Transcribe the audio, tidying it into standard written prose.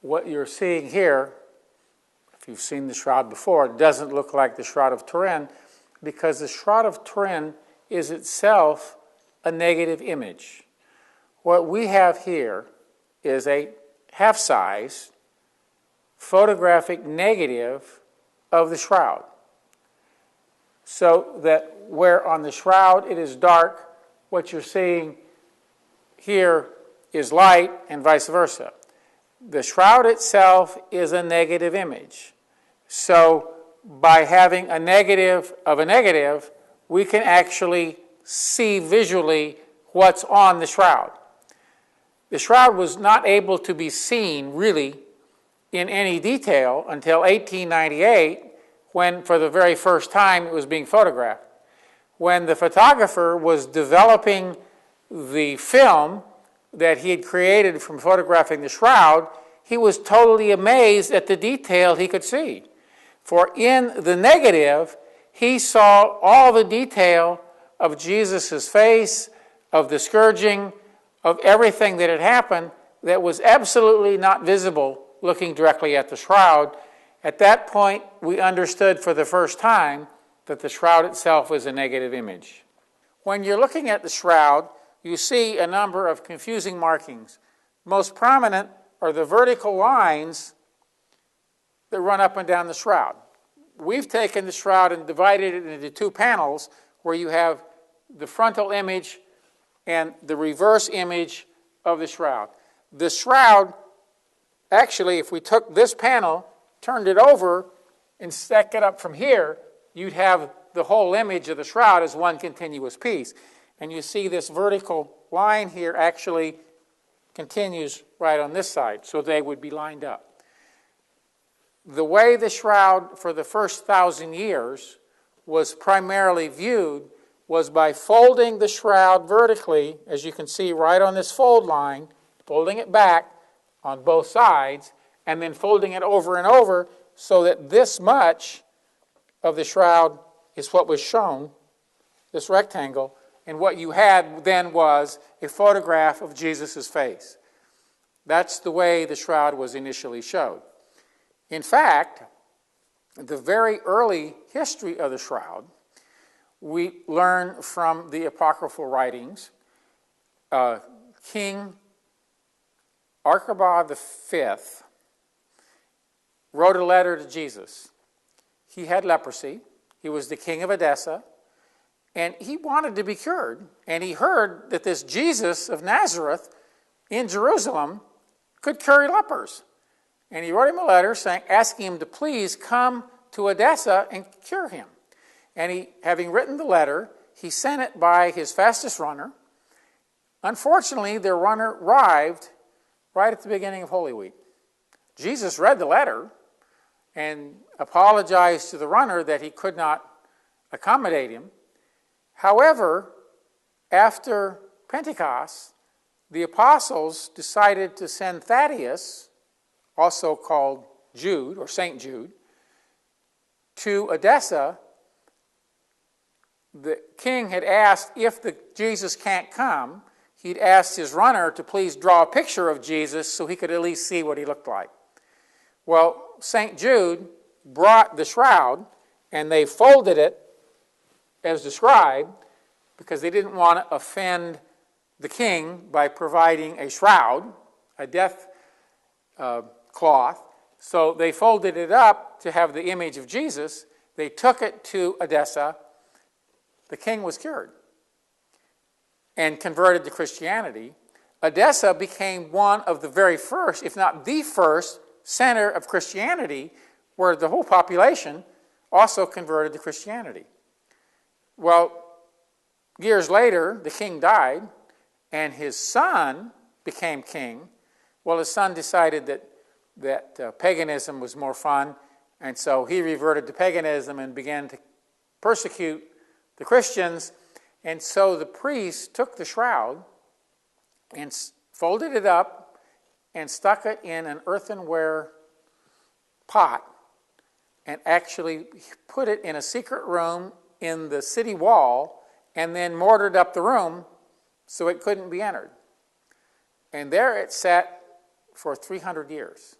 what you're seeing here, if you've seen the shroud before, it doesn't look like the Shroud of Turin, because the Shroud of Turin is itself a negative image. What we have here is a half-size photographic negative of the shroud. So that where on the shroud it is dark, what you're seeing here is light, and vice versa. The shroud itself is a negative image. So by having a negative of a negative, we can actually see visually what's on the shroud. The shroud was not able to be seen really in any detail until 1898, when for the very first time it was being photographed. When the photographer was developing the film that he had created from photographing the shroud, he was totally amazed at the detail he could see. For in the negative, he saw all the detail of Jesus' face, of the scourging, of everything that had happened that was absolutely not visible looking directly at the shroud. At that point, we understood for the first time that the shroud itself was a negative image. When you're looking at the shroud, you see a number of confusing markings. Most prominent are the vertical lines that run up and down the shroud. We've taken the shroud and divided it into two panels where you have the frontal image and the reverse image of the shroud. The shroud, actually, if we took this panel, turned it over, and stacked it up from here, you'd have the whole image of the shroud as one continuous piece. And you see this vertical line here actually continues right on this side, so they would be lined up. The way the shroud for the first 1,000 years was primarily viewed was by folding the shroud vertically, as you can see right on this fold line, folding it back on both sides, and then folding it over and over so that this much of the shroud is what was shown, this rectangle, and what you had then was a photograph of Jesus' face. That's the way the shroud was initially showed. In fact, the very early history of the shroud, we learn from the apocryphal writings. King Archibald V wrote a letter to Jesus. He had leprosy. He was the king of Edessa, and he wanted to be cured. And he heard that this Jesus of Nazareth in Jerusalem could cure lepers. And he wrote him a letter asking him to please come to Edessa and cure him. And he, having written the letter, he sent it by his fastest runner. Unfortunately, the runner arrived right at the beginning of Holy Week. Jesus read the letter and apologized to the runner that he could not accommodate him. However, after Pentecost, the apostles decided to send Thaddeus, also called Jude, or St. Jude, to Edessa. The king had asked if Jesus can't come, he'd asked his runner to please draw a picture of Jesus so he could at least see what he looked like. Well, St. Jude brought the shroud, and they folded it as described because they didn't want to offend the king by providing a shroud, a death cloth. So they folded it up to have the image of Jesus. They took it to Edessa. The king was cured and converted to Christianity. Edessa became one of the very first, if not the first, center of Christianity where the whole population also converted to Christianity. Well, years later, the king died, and his son became king. Well, his son decided that paganism was more fun, and so he reverted to paganism and began to persecute the Christians. And so the priest took the shroud and folded it up and stuck it in an earthenware pot and actually put it in a secret room in the city wall and then mortared up the room so it couldn't be entered. And there it sat for 300 years.